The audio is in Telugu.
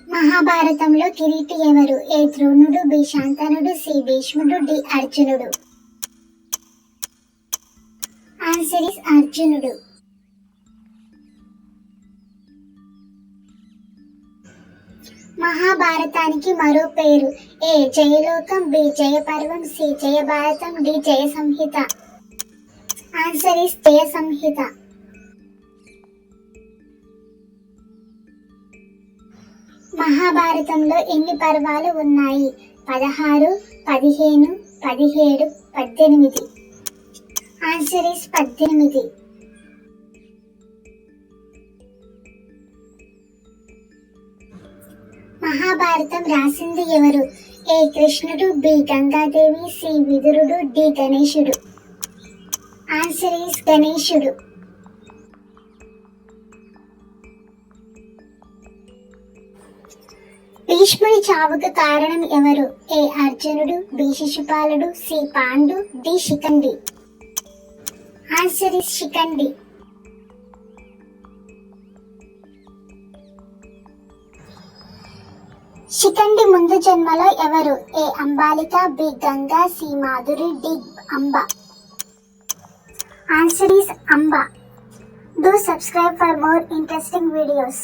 మహాభారతంలో కిరీటి ఎవరు? ఏ ద్రోణుడు, బి శాంతనుడు, సి భీష్ముడు, డి అర్జునుడు. ఆన్సర్ ఇస్ అర్జునుడు. మహాభారతానికి మరో పేరు? A Jayalokam, B Jayaparvam, C Jayabharatam, D Jaya Samhita. Answer is Jaya Samhita. మహాభారతంలో ఎన్ని పర్వాలు ఉన్నాయి? 16, 15, 17, 18. Answer is 18. మహాభారతం రాసింది ఎవరు? ఏ కృష్ణుడు, బి గంగాదేవి, సి విదురుడు, డి గణేశుడు. ఆన్సర్ ఇస్ గణేశుడు. భీష్ముడి చావుకు కారణం ఎవరు? ఏ అర్జునుడు, బి శిశుపాలుడు, C Pandu, D Shikhandi. Answer is Shikhandi. Shikhandi ముందు జన్మలో ఎవరు? A Ambalika, B Ganga, C Madhuri, D Amba. Answer is Amba. Do subscribe for more interesting videos.